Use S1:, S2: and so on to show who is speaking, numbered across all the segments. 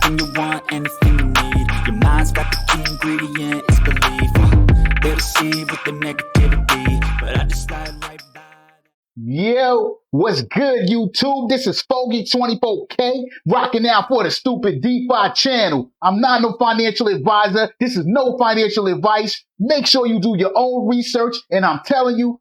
S1: Anything you want, anything you need. Your mind's got the key ingredient, it's belief. They'll deceive with the negativity, but I just slide right by.
S2: Yo, what's good, YouTube? This is Foggy24K, rocking out for the stupid DeFi channel. I'm not no financial advisor. This is no financial advice. Make sure you do your own research. And I'm telling you,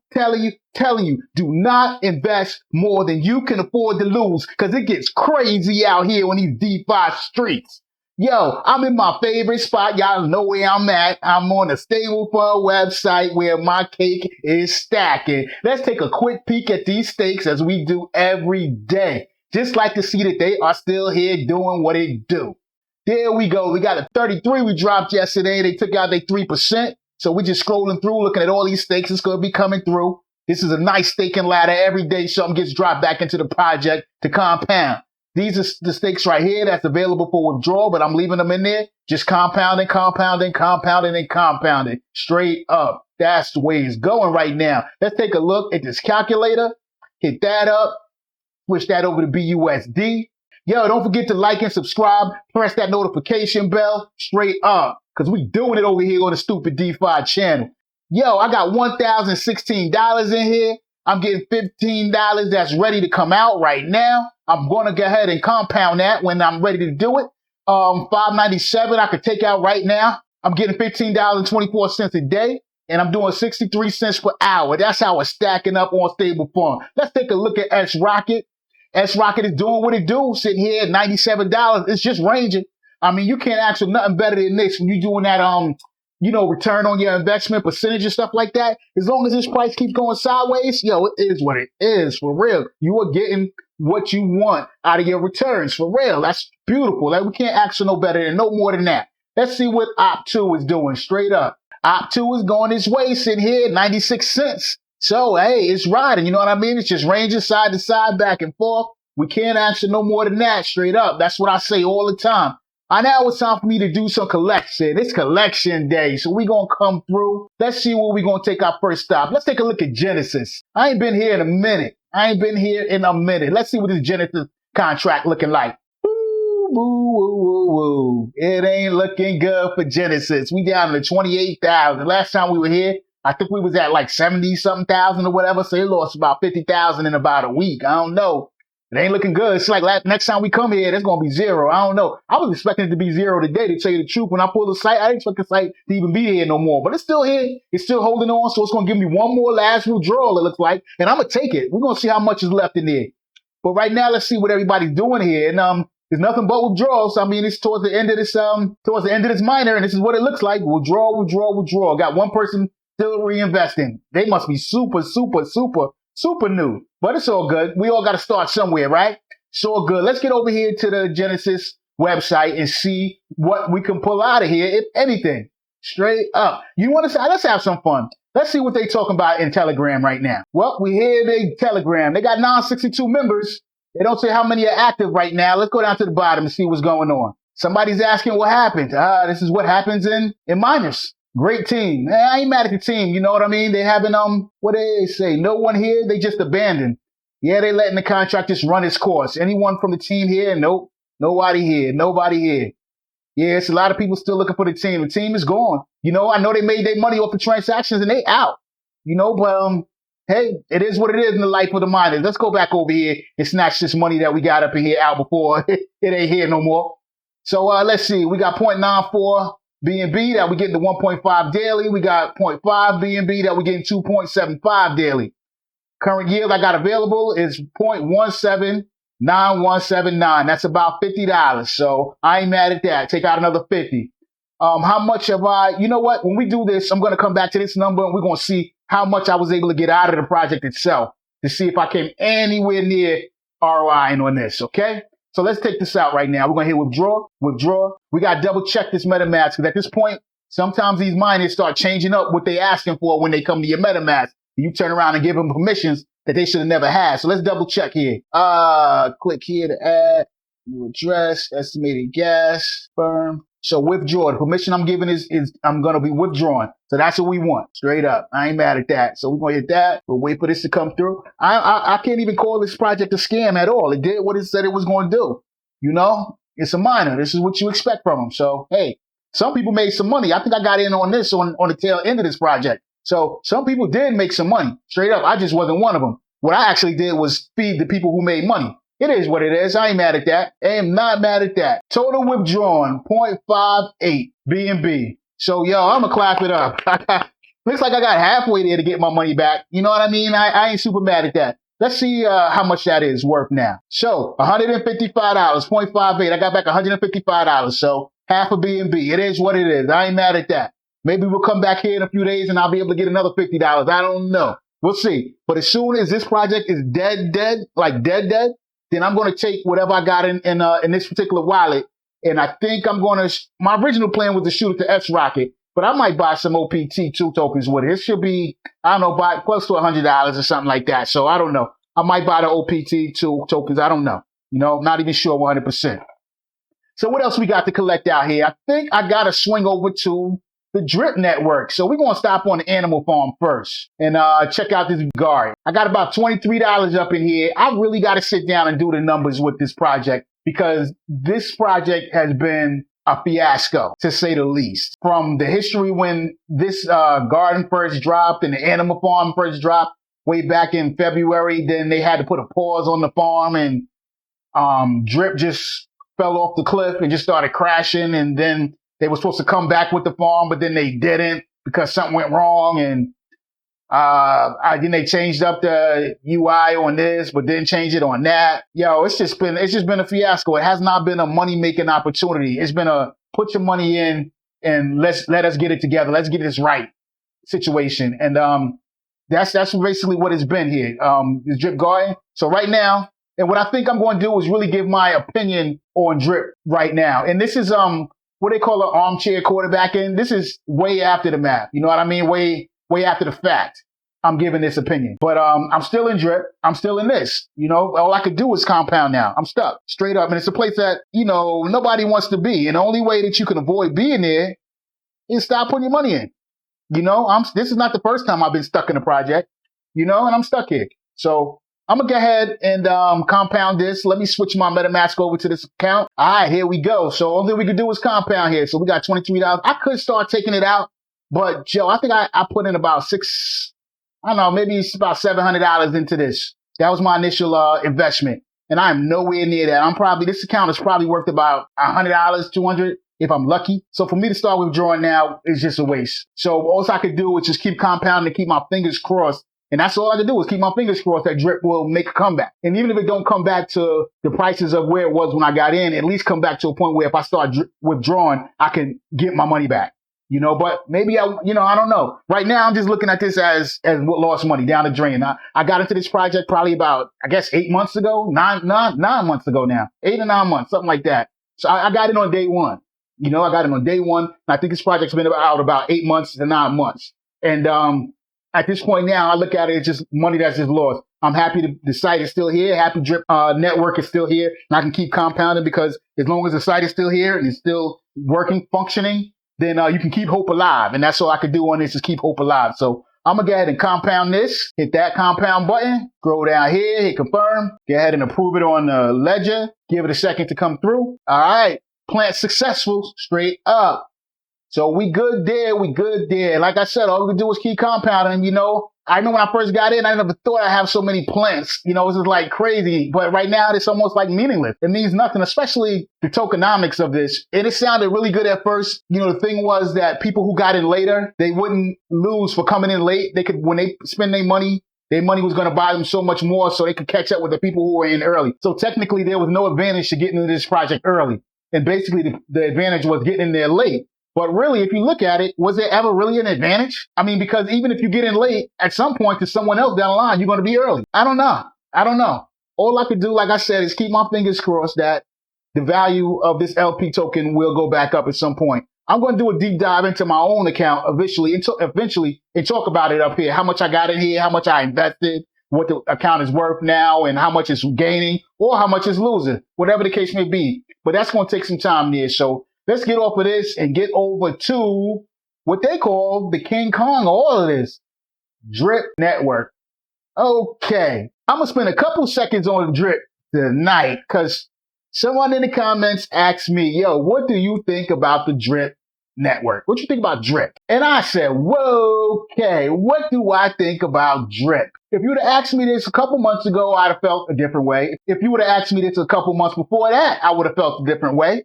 S2: do not invest more than you can afford to lose, because it gets crazy out here on these DeFi streets. Yo, I'm in my favorite spot. Y'all know where I'm at. I'm on the Stable Fund website where my cake is stacking. Let's take a quick peek at these stakes as we do every day. Just like to see that they are still here doing what they do. There we go. We got a 33 we dropped yesterday. They took out their 3%. So we're just scrolling through, looking at all these stakes. It's going to be coming through. This is a nice staking ladder. Every day something gets dropped back into the project to compound. These are the stakes right here that's available for withdrawal, but I'm leaving them in there. Just compounding. Straight up. That's the way it's going right now. Let's take a look at this calculator. Hit that up. Switch that over to BUSD. Yo, don't forget to like and subscribe. Press that notification bell. Straight up. Because we doing it over here on the stupid DeFi channel. Yo, I got $1,016 in here. I'm getting $15 that's ready to come out right now. I'm going to go ahead and compound that when I'm ready to do it. $5.97 I could take out right now. I'm getting $15.24 a day, and I'm doing 63 cents per hour. That's how it's stacking up on Stable Fund. Let's take a look at srocket. Srocket is doing what it do, sitting here at $97. It's just ranging. I mean, you can't ask for nothing better than this when you're doing that, return on your investment percentage and stuff like that. As long as this price keeps going sideways, yo, it is what it is, for real. You are getting what you want out of your returns, for real. That's beautiful. Like, we can't ask for no better than no more than that. Let's see what Op2 is doing straight up. Op2 is going this way, sitting here at 96 cents. So, hey, it's riding, you know what I mean? It's just ranging side to side, back and forth. We can't ask for no more than that, straight up. That's what I say all the time. Now it's time for me to do some collection. It's collection day, so we're going to come through. Let's see where we're going to take our first stop. Let's take a look at Genesis. I ain't been here in a minute. Let's see what this Genesis contract looking like. Woo. It ain't looking good for Genesis. We down to 28,000. Last time we were here, I think we was at like 70-something thousand or whatever, so they lost about 50,000 in about a week. I don't know. It ain't looking good. It's like next time we come here, it's going to be zero. I don't know. I was expecting it to be zero today, to tell you the truth. When I pulled the site, I didn't expect the site to even be here no more. But it's still here. It's still holding on. So it's going to give me one more last withdrawal, it looks like. And I'm going to take it. We're going to see how much is left in there. But right now, let's see what everybody's doing here. And there's nothing but withdrawals. I mean, it's towards the end of this minor, and this is what it looks like. Withdrawal. Got one person still reinvesting. They must be super new. But it's all good. We all got to start somewhere, right? It's all good. Let's get over here to the Genesis website and see what we can pull out of here, if anything. Straight up. You want to say, let's have some fun. Let's see what they talking about in Telegram right now. Well, we hear they Telegram. They got 962 members. They don't say how many are active right now. Let's go down to the bottom and see what's going on. Somebody's asking what happened. This is what happens in minors. Great team. I ain't mad at the team. You know what I mean? They having, what they say? No one here. They just abandoned. Yeah, they letting the contract just run its course. Anyone from the team here? Nope. Nobody here. Yeah, it's a lot of people still looking for the team. The team is gone. You know, I know they made their money off the transactions and they out. You know, but, hey, it is what it is in the life of the miners. Let's go back over here and snatch this money that we got up in here out before it ain't here no more. So, let's see. We got 0.94 BNB that we getting to 1.5 daily. We got 0.5 BNB that we getting 2.75 daily. Current yield I got available is 0.179179. That's about $50. So I ain't mad at that. Take out another 50. How much have you know what? When we do this, I'm going to come back to this number and we're going to see how much I was able to get out of the project itself to see if I came anywhere near ROI on this. Okay. So let's take this out right now. We're going to hit withdraw. We got to double check this MetaMask, because at this point, sometimes these miners start changing up what they asking for when they come to your MetaMask. You turn around and give them permissions that they should have never had. So let's double check here. Click here to add new address, estimated gas, firm. So withdraw. The permission I'm giving is I'm going to be withdrawing. So that's what we want. Straight up. I ain't mad at that. So we're going to hit that. We'll wait for this to come through. I can't even call this project a scam at all. It did what it said it was going to do. You know, It's a miner. This is what you expect from them. So, hey, some people made some money. I think I got in on this on the tail end of this project. So some people did make some money. Straight up, I just wasn't one of them. What I actually did was feed the people who made money. It is what it is. I ain't mad at that. I am not mad at that. Total withdrawn, 0.58 BNB. So, yo, I'm going to clap it up. Looks like I got halfway there to get my money back. You know what I mean? I ain't super mad at that. Let's see how much that is worth now. So, $155, 0.58. I got back $155. So, half a BNB. It is what it is. I ain't mad at that. Maybe we'll come back here in a few days and I'll be able to get another $50. I don't know. We'll see. But as soon as this project is dead, then I'm going to take whatever I got in this particular wallet. And I think I'm going to, my original plan was to shoot it to srocket, but I might buy some OPT2 tokens with it. It should be, I don't know, buy close to $100 or something like that. So I don't know. I might buy the OPT2 tokens. I don't know. You know, not even sure 100%. So what else we got to collect out here? I think I got to swing over to the drip network. So we're going to stop on the animal farm first and check out this guard. I got about $23 up in here. I really got to sit down and do the numbers with this project because this project has been a fiasco, to say the least. From the history when this garden first dropped and the animal farm first dropped way back in February, then they had to put a pause on the farm and drip just fell off the cliff and just started crashing, and then they were supposed to come back with the farm, but then they didn't because something went wrong. And then they changed up the UI on this, but didn't change it on that. Yo, it's just been a fiasco. It has not been a money making opportunity. It's been a put your money in and let us get it together. Let's get this right situation. And that's basically what it's been here. Is drip going? So right now, and what I think I'm going to do is really give my opinion on drip right now. And this is what they call an armchair quarterbacking. This is way after the math. You know what I mean? Way after the fact. I'm giving this opinion. But I'm still in drip. I'm still in this. You know, all I could do is compound now. I'm stuck straight up. And it's a place that, you know, nobody wants to be. And the only way that you can avoid being there is stop putting your money in. You know, this is not the first time I've been stuck in a project, you know, and I'm stuck here. So I'm going to go ahead and compound this. Let me switch my MetaMask over to this account. All right, here we go. So all that we could do is compound here. So we got $23. I could start taking it out, but Joe, I think I put in about maybe it's about $700 into this. That was my initial investment. And I'm nowhere near that. This account is probably worth about $100, $200 if I'm lucky. So for me to start withdrawing now is just a waste. So all I could do is just keep compounding and keep my fingers crossed. And that's all I can do is keep my fingers crossed that drip will make a comeback. And even if it don't come back to the prices of where it was when I got in, at least come back to a point where if I start withdrawing, I can get my money back. You know, but maybe I don't know. Right now, I'm just looking at this as what lost money down the drain. I got into this project probably about, I guess, 8 months ago, nine months ago now, 8 or 9 months, something like that. So I got it on day one. You know, I got it on day one. And I think this project's been out about 8 months to 9 months. And at this point now, I look at it as just money that's just lost. I'm happy the site is still here. Happy Drip network is still here. And I can keep compounding because as long as the site is still here and it's still working, functioning, then you can keep hope alive. And that's all I can do on this is keep hope alive. So I'm going to go ahead and compound this. Hit that compound button. Scroll down here. Hit confirm. Go ahead and approve it on the ledger. Give it a second to come through. All right. Plant successful. Straight up. So we good there. We good there. Like I said, all we can do is keep compounding. You know, I know when I first got in, I never thought I'd have so many plants. You know, this is like crazy. But right now, it's almost like meaningless. It means nothing, especially the tokenomics of this. And it sounded really good at first. You know, the thing was that people who got in later, they wouldn't lose for coming in late. They could, when they spend their money was going to buy them so much more so they could catch up with the people who were in early. So technically, there was no advantage to getting into this project early. And basically, the advantage was getting in there late. But really, if you look at it, was there ever really an advantage? I mean, because even if you get in late, at some point to someone else down the line, you're going to be early. I don't know. All I could do, like I said, is keep my fingers crossed that the value of this LP token will go back up at some point. I'm going to do a deep dive into my own account eventually and talk about it up here. How much I got in here, how much I invested, what the account is worth now, and how much it's gaining or how much it's losing, whatever the case may be. But that's going to take some time there. So let's get off of this and get over to what they call the King Kong of all of this, Drip Network. Okay, I'm going to spend a couple seconds on Drip tonight because Someone in the comments asked me, yo, what do you think about the Drip network? What you think about Drip? And I said, whoa, okay, what do I think about Drip? If you would have asked me this a couple months ago, I'd have felt a different way. If you would have asked me this a couple months before that, I would have felt a different way.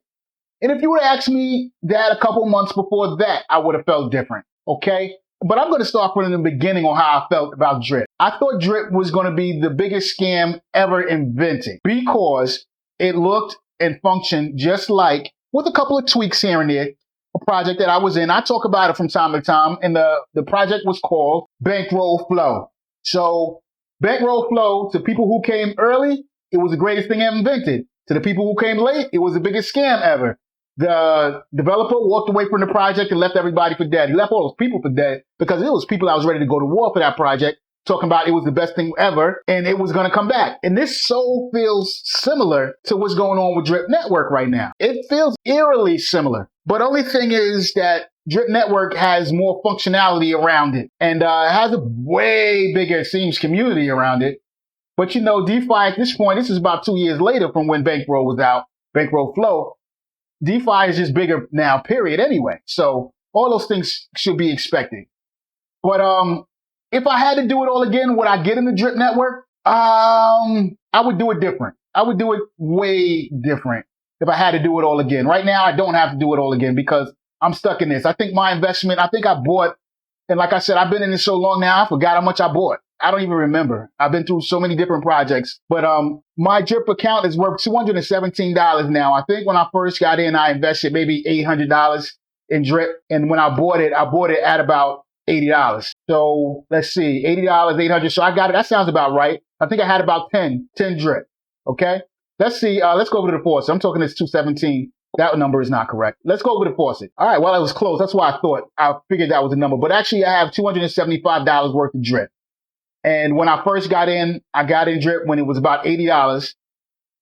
S2: And if you would have asked me that a couple months before that, I would have felt different, okay? But I'm going to start from the beginning on how I felt about Drip. I thought Drip was going to be the biggest scam ever invented because it looked and functioned just like, with a couple of tweaks here and there, a project that I was in. I talk about it from time to time, and the project was called Bankroll Flow. So Bankroll Flow, to people who came early, it was the greatest thing ever invented. To the people who came late, it was the biggest scam ever. The developer walked away from the project and left everybody for dead. He left all those people for dead because it was people that was ready to go to war for that project, talking about it was the best thing ever and it was going to come back. And this so feels similar to what's going on with Drip Network right now. It feels eerily similar. But only thing is that Drip Network has more functionality around it and has a way bigger, it seems, community around it. But you know, DeFi at this point, this is about 2 years later from when Bankroll was out, Bankroll Flow. DeFi is just bigger now, period, anyway. So all those things should be expected. But if I had to do it all again, would I get in the Drip Network? I would do it different. I would do it way different if I had to do it all again. Right now, I don't have to do it all again because I'm stuck in this. I think my investment, I think I bought, and like I said, I've been in this so long now, I forgot how much I bought. I don't even remember. I've been through so many different projects, but my Drip account is worth $217 now. I think when I first got in, I invested maybe $800 in Drip, and when I bought it at about $80. So let's see, $80, 800. So I got it. That sounds about right. I think I had about 10 Drip. Okay. Let's see. Let's go over to the faucet. I'm talking this 217. That number is not correct. Let's go over to the faucet. All right. Well, it was close. That's why I figured that was the number, but actually I have $275 worth of Drip. And when I first got in, I got in Drip when it was about $80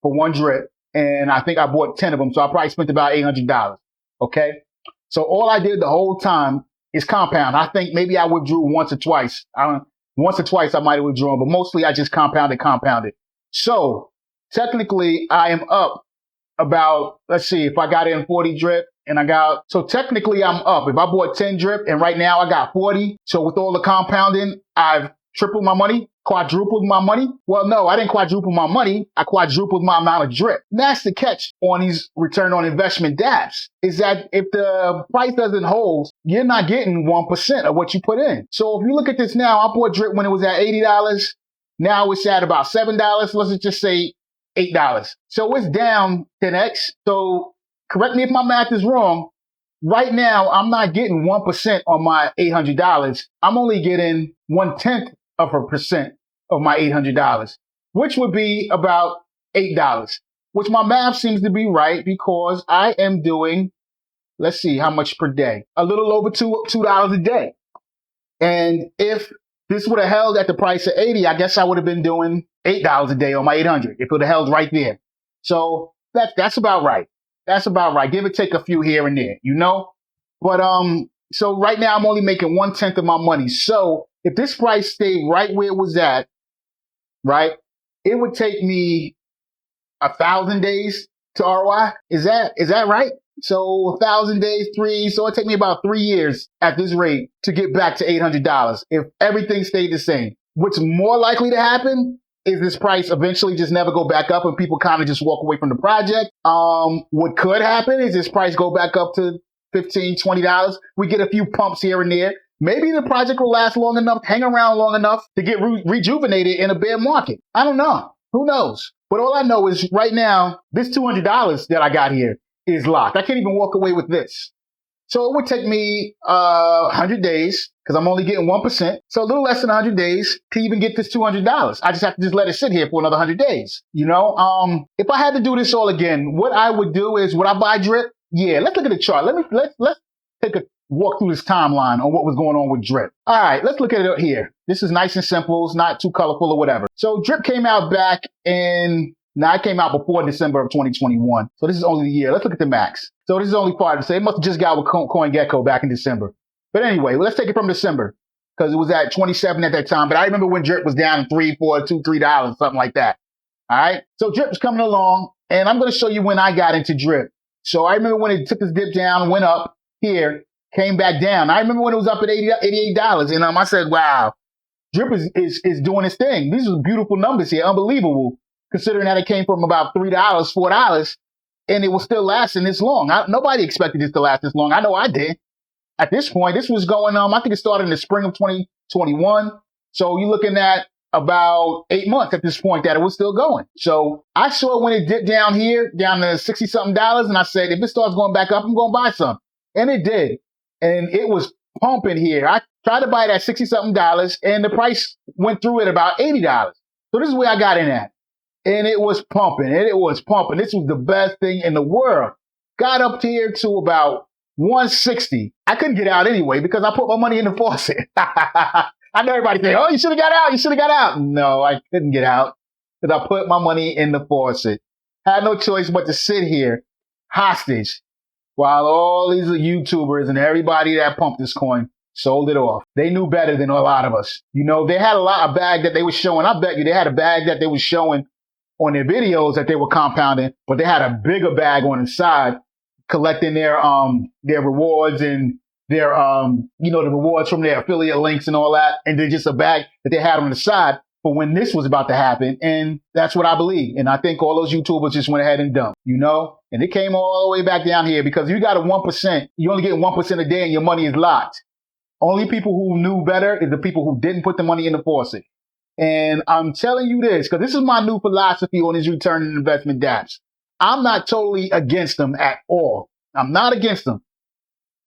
S2: for one Drip. And I think I bought 10 of them. So I probably spent about $800. Okay. So all I did the whole time is compound. I think maybe I withdrew once or twice. Once or twice I might have withdrawn, but mostly I just compounded. So technically I am up about, let's see, if I got in 40 Drip and so technically I'm up. If I bought 10 Drip and right now I got 40. So with all the compounding, I've tripled my money, quadrupled my money. Well, no, I didn't quadruple my money. I quadrupled my amount of Drip. And that's the catch on these return on investment dApps, is that if the price doesn't hold, you're not getting 1% of what you put in. So if you look at this now, I bought Drip when it was at $80. Now it's at about $7. Let's just say $8. So it's down 10x. So correct me if my math is wrong. Right now, I'm not getting 1% on my $800. I'm only getting 1/10 of a percent of my $800, which would be about $8, which my math seems to be right because I am doing, let's see, how much per day? A little over $2 a day. And if this would have held at the price of 80, I guess I would have been doing $8 a day on my 800 if it would have held right there. So that's about right. That's about right. Give or take a few here and there, you know? But, so right now I'm only making 1/10 of my money. So if this price stayed right where it was at, right, it would take me 1,000 days to ROI. Is that right? So 1,000 days, so it'd take me about 3 years at this rate to get back to $800 if everything stayed the same. What's more likely to happen is this price eventually just never go back up and people kind of just walk away from the project. What could happen is this price go back up to $15, $20. We get a few pumps here and there. Maybe the project will last long enough, hang around long enough to get rejuvenated in a bear market. I don't know. Who knows? But all I know is right now, this $200 that I got here is locked. I can't even walk away with this. So it would take me 100 days because I'm only getting 1%. So a little less than 100 days to even get this $200. I just have to just let it sit here for another 100 days. You know, if I had to do this all again, what I would do is, would I buy Drip? Yeah, let's look at the chart. Let's take a walk through this timeline on what was going on with Drip. All right, let's look at it here. This is nice and simple. It's not too colorful or whatever. So Drip came out back in, it came out before December of 2021. So this is only the year. Let's look at the max. So this is only part of it. It must have just got with CoinGecko back in December. But anyway, let's take it from December because it was at 27 at that time. But I remember when Drip was down $3, $4, $2, $3, something like that. All right. So Drip was coming along And I'm going to show you when I got into drip. So I remember when it took this dip down, went up here, came back down. I remember when it was up at $88. And I said, wow, drip is doing its thing. These are beautiful numbers here. Unbelievable. Considering that it came from about $3, $4, and it was still lasting this long. Nobody expected this to last this long. I know I did. At this point, this was going on, I think it started in the spring of 2021. So you're looking at about 8 months at this point that it was still going. So I saw when it dipped down here, down to 60 something dollars. And I said, if it starts going back up, I'm going to buy some. And it did. And it was pumping here. I tried to buy it at 60 something dollars and the price went through at about $80. So this is where I got in at. And it was pumping and it was pumping. This was the best thing in the world. Got up here to about 160. I couldn't get out anyway because I put my money in the faucet. I know everybody saying, oh, you should have got out. You should have got out. No, I couldn't get out because I put my money in the faucet. Had no choice but to sit here hostage while all these YouTubers and everybody that pumped this coin sold it off. They knew better than a lot of us. You know, they had a bag that they were showing. I bet you they had a bag that they were showing on their videos that they were compounding, but they had a bigger bag on the side collecting their rewards and their, the rewards from their affiliate links and all that. And then just a bag that they had on the side for when this was about to happen. And that's what I believe. And I think all those YouTubers just went ahead and dumped, and it came all the way back down here because you got a 1%, you only get 1% a day and your money is locked. Only people who knew better is the people who didn't put the money in the faucet. And I'm telling you this, because this is my new philosophy on these return on investment dApps. I'm not totally against them at all. I'm not against them.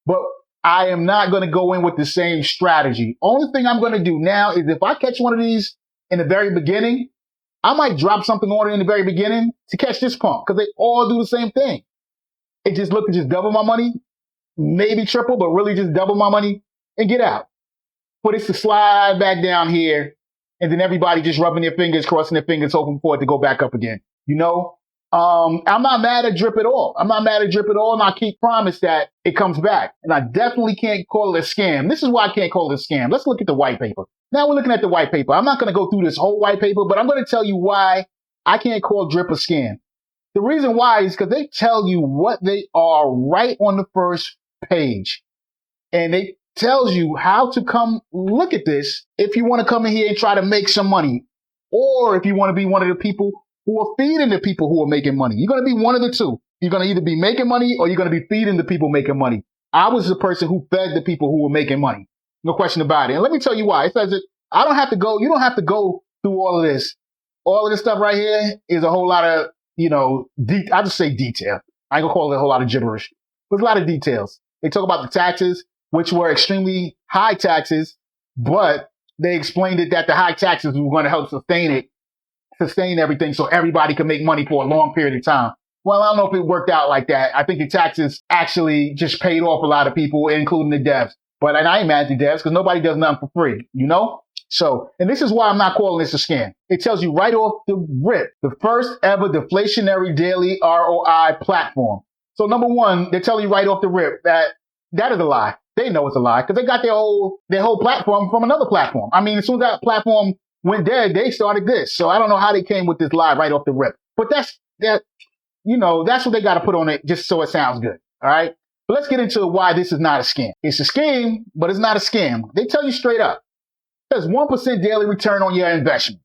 S2: But I am not going to go in with the same strategy. Only thing I'm going to do now is if I catch one of these in the very beginning, I might drop something on it in the very beginning to catch this pump because they all do the same thing. It just look to just double my money, maybe triple, but really just double my money and get out. For this to slide back down here and then everybody just rubbing their fingers, crossing their fingers, hoping for it to go back up again. I'm not mad at drip at all. I'm not mad at drip at all. And I keep promise that it comes back. And I definitely can't call it a scam. This is why I can't call it a scam. Let's look at the white paper. Now we're looking at the white paper. I'm not going to go through this whole white paper, but I'm going to tell you why I can't call drip a scam. The reason why is because they tell you what they are right on the first page. And they tells you how to come look at this if you want to come in here and try to make some money. Or if you want to be one of the people who are feeding the people who are making money. You're going to be one of the two. You're going to either be making money or you're going to be feeding the people making money. I was the person who fed the people who were making money. No question about it. And let me tell you why. It says that you don't have to go through all of this. All of this stuff right here is a whole lot of, I just say detail. I ain't gonna call it a whole lot of gibberish. There's a lot of details. They talk about the taxes, which were extremely high taxes, but they explained it that the high taxes were going to help sustain everything so everybody can make money for a long period of time. Well, I don't know if it worked out like that. I think the taxes actually just paid off a lot of people, including the devs. And I ain't mad at the devs because nobody does nothing for free, So, and this is why I'm not calling this a scam. It tells you right off the rip, the first ever deflationary daily ROI platform. So number one, they're telling you right off the rip that is a lie. They know it's a lie because they got their whole platform from another platform. I mean, as soon as that platform went dead, they started this. So I don't know how they came with this lie right off the rip. But that's what they got to put on it just so it sounds good. All right. But let's get into why this is not a scam. It's a scam, but it's not a scam. They tell you straight up. There's 1% daily return on your investment.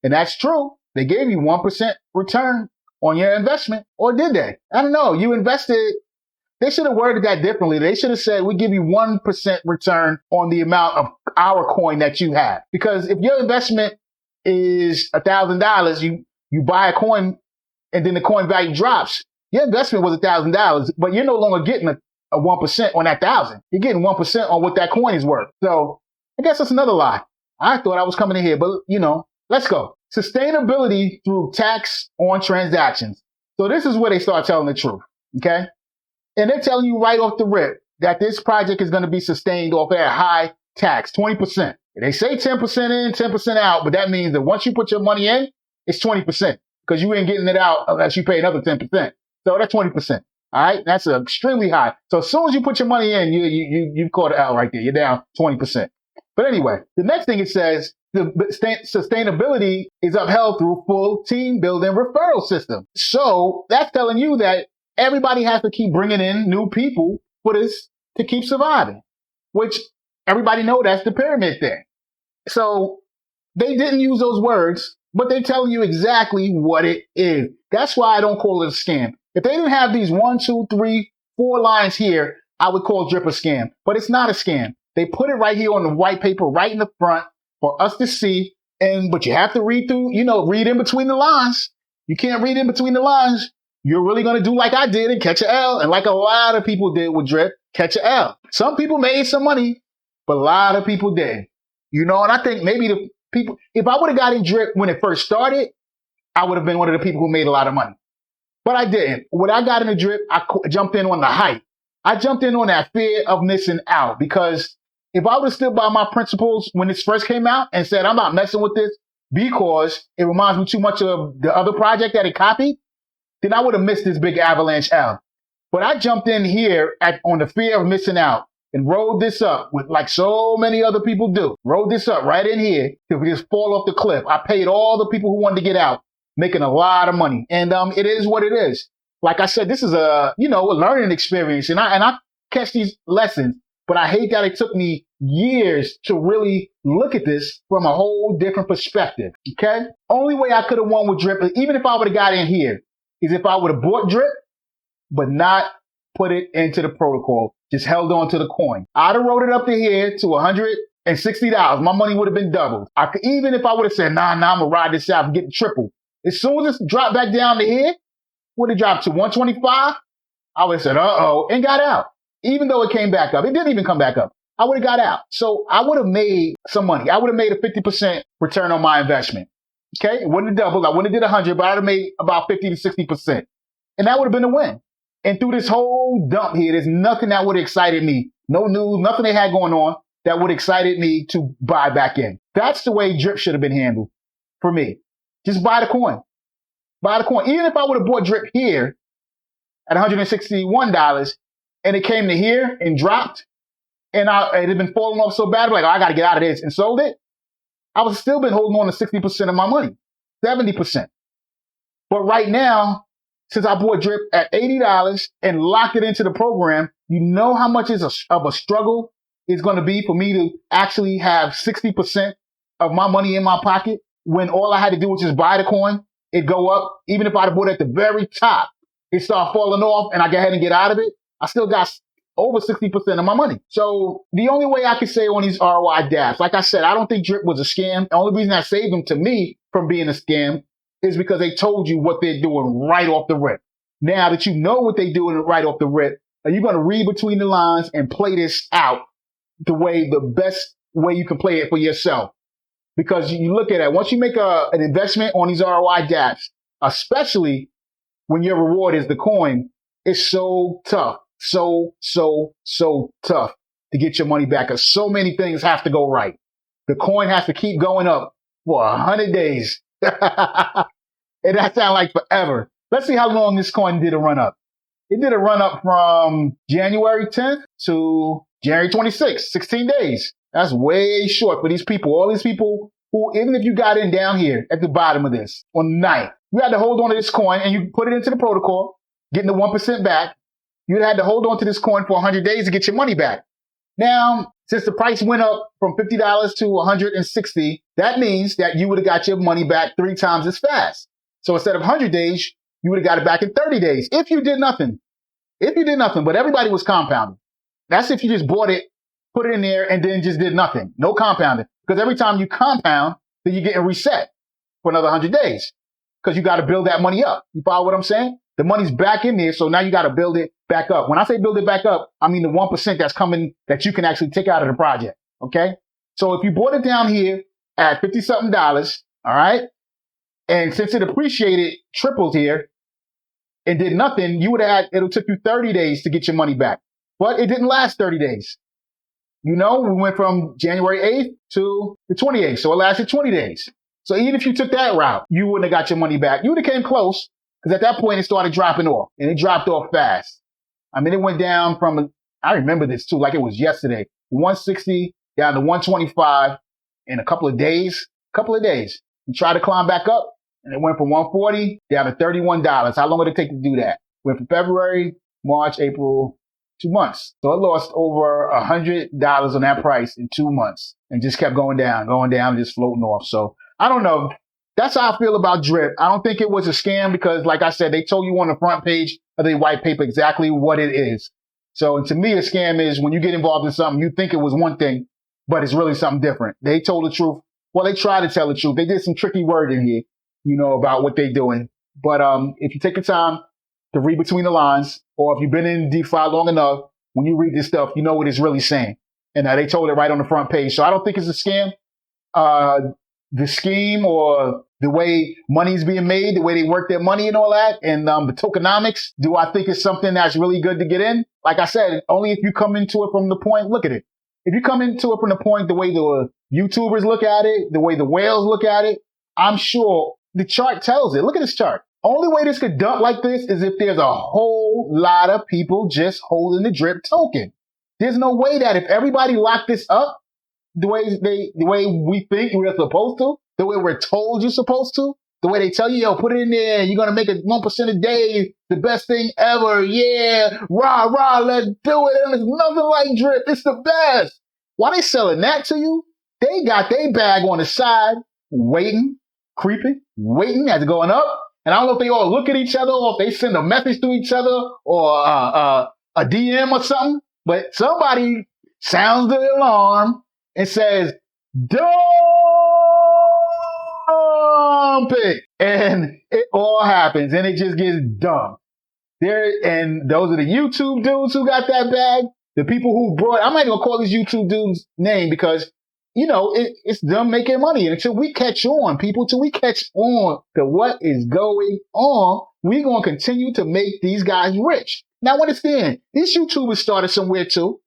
S2: And that's true. They gave you 1% return on your investment. Or did they? I don't know. You invested. They should have worded that differently. They should have said, we give you 1% return on the amount of our coin that you have. Because if your investment is $1,000, you buy a coin and then the coin value drops. Your investment was $1,000, but you're no longer getting a 1% on that 1,000. You're getting 1% on what that coin is worth. So I guess that's another lie. I thought I was coming in here, but let's go. Sustainability through tax on transactions. So this is where they start telling the truth. Okay. And they're telling you right off the rip that this project is going to be sustained off at high tax, 20%. They say 10% in, 10% out, but that means that once you put your money in, it's 20% because you ain't getting it out unless you pay another 10%. So that's 20%. All right. That's extremely high. So as soon as you put your money in, you caught it out right there. You're down 20%. But anyway, the next thing it says, the sustainability is upheld through full team building referral system. So that's telling you that everybody has to keep bringing in new people for this to keep surviving, which everybody know that's the pyramid thing. So they didn't use those words, but they tell you exactly what it is. That's why I don't call it a scam. If they didn't have these 1, 2, 3, 4 lines here, I would call Drip a scam, but it's not a scam. They put it right here on the white paper, right in the front for us to see. But you have to read through, read in between the lines. You can't read in between the lines. You're really going to do like I did and catch an L. And like a lot of people did with Drip, catch an L. Some people made some money, but a lot of people did. And I think maybe the people, if I would have got in Drip when it first started, I would have been one of the people who made a lot of money. But I didn't. When I got in the Drip, I jumped in on the hype. I jumped in on that fear of missing out, because if I would have stood by my principles when this first came out and said, I'm not messing with this because it reminds me too much of the other project that it copied, then I would have missed this big avalanche L. But I jumped in here on the fear of missing out and rode this up with, like so many other people do, rode this up right in here to just fall off the cliff. I paid all the people who wanted to get out, making a lot of money. And it is what it is. Like I said, this is a learning experience. And I catch these lessons. But I hate that it took me years to really look at this from a whole different perspective, okay? Only way I could have won with Drip, even if I would have got in here, is if I would have bought Drip, but not put it into the protocol, just held on to the coin. I'd have wrote it up to here to $160. My money would have been doubled. Even if I would have said, nah, I'm going to ride this out and get triple. As soon as it dropped back down to here, would it dropped to 125? I would have said, uh-oh, and got out. Even though it came back up, it didn't even come back up. I would have got out. So I would have made some money. I would have made a 50% return on my investment. Okay. It wouldn't have doubled. I wouldn't have did 100, but I'd have made about 50 to 60%. And that would have been a win. And through this whole dump here, there's nothing that would have excited me. No news, nothing they had going on that would have excited me to buy back in. That's the way Drip should have been handled for me. Just buy the coin. Buy the coin. Even if I would have bought Drip here at $161, and it came to here and dropped, and it had been falling off so bad, like, I got to get out of this, and sold it, I would still been holding on to 60% of my money, 70%. But right now, since I bought Drip at $80 and locked it into the program, you know how much of a struggle it's going to be for me to actually have 60% of my money in my pocket when all I had to do was just buy the coin, it go up. Even if I'd have bought it at the very top, it started falling off and I go ahead and get out of it, I still got over 60% of my money. So the only way I could say on these ROI dApps, like I said, I don't think Drip was a scam. The only reason I saved them to me from being a scam is because they told you what they're doing right off the rip. Now that you know what they're doing right off the rip, are you going to read between the lines and play this out the best way you can play it for yourself? Because you look at it, once you make an investment on these ROI dApps, especially when your reward is the coin, it's so tough. So tough to get your money back, because so many things have to go right. The coin has to keep going up for 100 days. And that sounds like forever. Let's see how long this coin did a run up. It did a run up from January 10th to January 26th, 16 days. That's way short for these people. All these people who, even if you got in down here at the bottom of this on the 9th, you had to hold on to this coin and you put it into the protocol, getting the 1% back. You'd had to hold on to this coin for 100 days to get your money back. Now, since the price went up from $50 to $160, that means that you would have got your money back 3 times as fast. So instead of 100 days, you would have got it back in 30 days if you did nothing. But everybody was compounding. That's if you just bought it, put it in there, and then just did nothing. No compounding. Because every time you compound, then you're getting reset for another 100 days. Because you got to build that money up. You follow what I'm saying? The money's back in there, so now you got to build it back up. When I say build it back up, I mean the 1% that's coming that you can actually take out of the project, okay? So if you bought it down here at $50-something, all right, and since it appreciated tripled here and did nothing, you would have it'll took you 30 days to get your money back. But it didn't last 30 days. We went from January 8th to the 28th, so it lasted 20 days. So even if you took that route, you wouldn't have got your money back. You would have came close. Because at that point, it started dropping off, and it dropped off fast. I mean, it went down from, I remember this too, like it was yesterday, 160 down to 125 in a couple of days. And tried to climb back up, and it went from 140 down to $31. How long would it take to do that? Went from February, March, April, 2 months. So it lost over $100 on that price in 2 months and just kept going down, just floating off. So I don't know. That's how I feel about drip. I don't think it was a scam because, like I said, they told you on the front page of the white paper exactly what it is. So to me, a scam is when you get involved in something, you think it was one thing, but it's really something different. They told the truth. Well, they tried to tell the truth. They did some tricky wording here, about what they're doing. But if you take the time to read between the lines, or if you've been in DeFi long enough, when you read this stuff, you know what it's really saying. And they told it right on the front page. So I don't think it's a scam. The scheme or the way money's being made, the way they work their money and all that, and the tokenomics, do I think it's something that's really good to get in? Like I said, only if you come into it from the point, look at it. If you come into it from the point, the way the YouTubers look at it, the way the whales look at it, I'm sure the chart tells it. Look at this chart. Only way this could dump like this is if there's a whole lot of people just holding the drip token. There's no way that if everybody locked this up the way we think we're supposed to, the way we're told you're supposed to, the way they tell you, yo, put it in there, you're going to make it 1% a day, the best thing ever, yeah, rah, let's do it, and it's nothing like drip, it's the best. Why they selling that to you? They got their bag on the side, waiting, creeping, waiting as it's going up, and I don't know if they all look at each other, or if they send a message to each other, or a DM or something, but somebody sounds the alarm and says, dump it. And it all happens and it just gets dumped. And those are the YouTube dudes who got that bag. The people who I'm not going to call this YouTube dude's name because, it's them making money. And until we catch on, till we catch on to what is going on, we're going to continue to make these guys rich. Now understand, these YouTubers started somewhere too,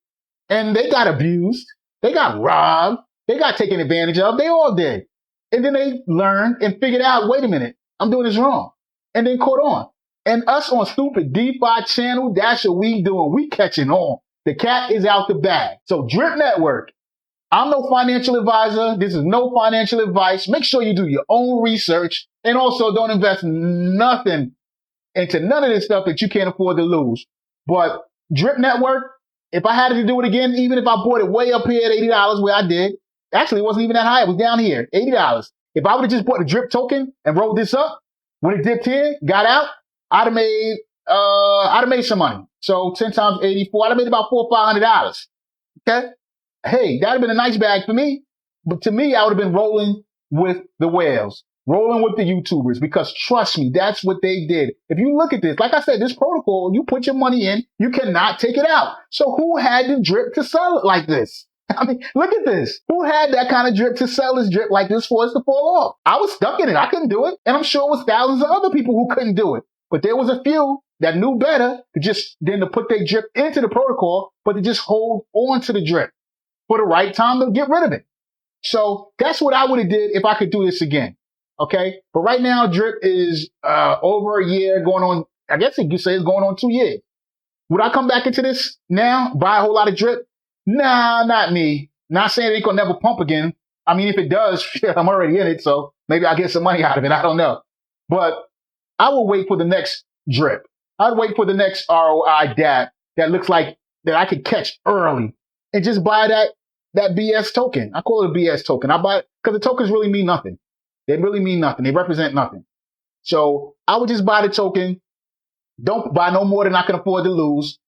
S2: and they got abused. They got robbed. They got taken advantage of. They all did. And then they learned and figured out, wait a minute, I'm doing this wrong. And then caught on. And us on Stupid DeFi channel, that's what we doing. We catching on. The cat is out the bag. So Drip Network, I'm no financial advisor. This is no financial advice. Make sure you do your own research. And also don't invest nothing into none of this stuff that you can't afford to lose. But Drip Network, if I had to do it again, even if I bought it way up here at $80 where I did, actually it wasn't even that high. It was down here, $80. If I would have just bought the drip token and rolled this up, when it dipped here, got out, I'd have made some money. So 10 times 84, I'd have made about $400 or $500. Okay. Hey, that'd have been a nice bag for me. But to me, I would have been rolling with the whales, rolling with the YouTubers, because trust me, that's what they did. If you look at this, like I said, this protocol, you put your money in, you cannot take it out. So who had the drip to sell it like this? I mean, look at this. Who had that kind of drip to sell this drip like this for us to fall off? I was stuck in it. I couldn't do it. And I'm sure it was thousands of other people who couldn't do it. But there was a few that knew better to put their drip into the protocol, but to just hold on to the drip for the right time to get rid of it. So that's what I would have did if I could do this again. Okay. But right now, drip is over a year going on. I guess you could say it's going on 2 years. Would I come back into this now, buy a whole lot of drip? Nah, not me. Not saying it ain't gonna never pump again. I mean, if it does, shit, I'm already in it. So maybe I'll get some money out of it. I don't know. But I will wait for the next drip. I'd wait for the next ROI DApp that looks like that I could catch early and just buy that BS token. I call it a BS token. I buy it because the tokens really mean nothing. They really mean nothing. They represent nothing. So I would just buy the token. Don't buy no more than I can afford to lose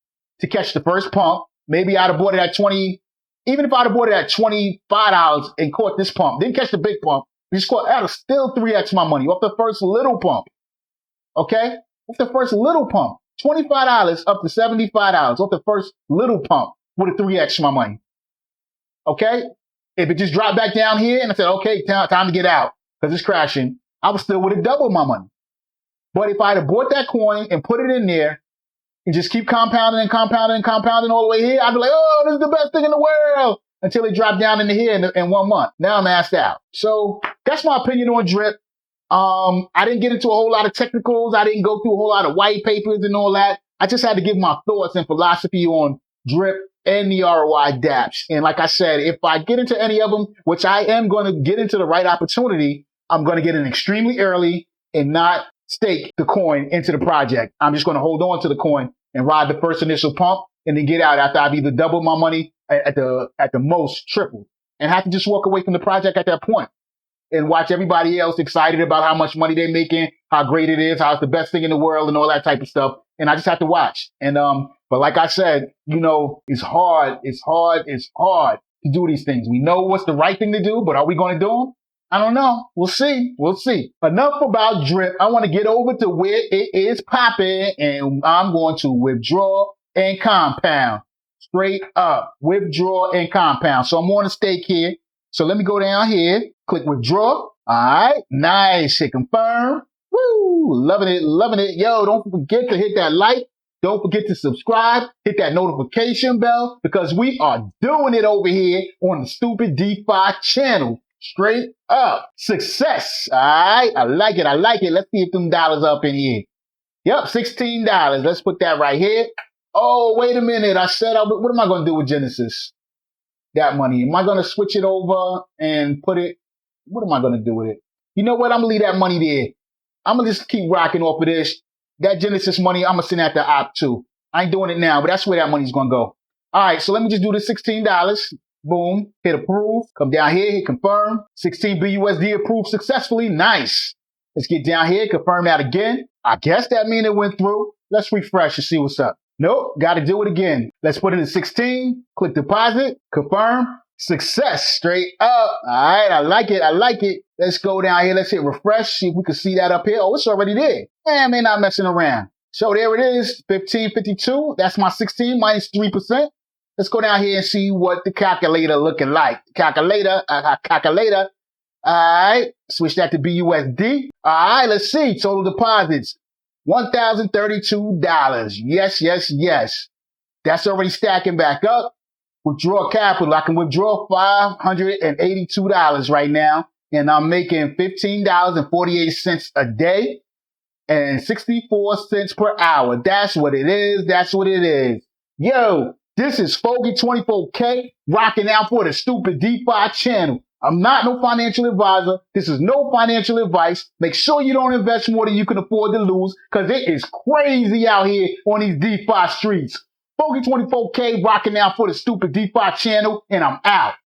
S2: to catch the first pump. Maybe I'd have bought it at 20. Even if I'd have bought it at $25 and caught this pump, didn't catch the big pump, just caught, I'd have still 3x my money off the first little pump. Okay? Off the first little pump. $25 up to $75 off the first little pump would have 3x my money. Okay? If it just dropped back down here and I said, okay, time to get out because it's crashing, I would have doubled my money. But if I'd have bought that coin and put it in there and just keep compounding and compounding and compounding all the way here, I'd be like, oh, this is the best thing in the world until it dropped down into here in 1 month. Now I'm assed out. So that's my opinion on drip. I didn't get into a whole lot of technicals. I didn't go through a whole lot of white papers and all that. I just had to give my thoughts and philosophy on drip, and the ROI dApps. And like I said, if I get into any of them, which I am going to get into the right opportunity, I'm going to get in extremely early and not stake the coin into the project. I'm just going to hold on to the coin and ride the first initial pump and then get out after I've either doubled my money at the most triple, and have to just walk away from the project at that point and watch everybody else excited about how much money they're making, how great it is, how it's the best thing in the world and all that type of stuff. And I just have to watch. And, but like I said, you know, it's hard to do these things. We know what's the right thing to do, but are we going to do them? I don't know. We'll see. Enough about drip. I want to get over to where it is popping, and I'm going to withdraw and compound. Straight up. Withdraw and compound. So I'm on a stake here. So let me go down here, click withdraw. All right. Nice. Hit confirm. Woo. Loving it. Yo, don't forget to hit that like. Don't forget to subscribe. Hit that notification bell, because we are doing it over here on the Stupid DeFi channel. Straight up. Success. All right. I like it. Let's see if them dollars up in here. Yep. $16. Let's put that right here. Oh, wait a minute. I said, what am I going to do with Genesis? That money. Am I going to switch it over and put it? What am I going to do with it? You know what? I'm going to leave that money there. I'm going to just keep rocking off of this. That Genesis money, I'm going to send that to Op too. I ain't doing it now, but that's where that money's going to go. All right. So let me just do the $16. Boom. Hit approve. Come down here. Hit confirm. 16 BUSD approved successfully. Nice. Let's get down here. Confirm that again. I guess that means it went through. Let's refresh and see what's up. Nope. Got to do it again. Let's put it in 16. Click deposit. Confirm. Success. Straight up. All right. I like it. Let's go down here. Let's hit refresh. See if we can see that up here. Oh, it's already there. Man, man, not messing around. So there it is. 1552. That's my 16 minus 3%. Let's go down here and see what the calculator looking like. Calculator. All right. Switch that to BUSD. All right. Let's see. Total deposits. $1,032. Yes. That's already stacking back up. Withdraw capital. I can withdraw $582 right now. And I'm making $15.48 a day and 64 cents per hour. That's what it is. Yo, this is Foggy24K rocking out for the Stupid DeFi channel. I'm not no financial advisor. This is no financial advice. Make sure you don't invest more than you can afford to lose, because it is crazy out here on these DeFi streets. Foggy24K rocking out for the Stupid DeFi channel, and I'm out.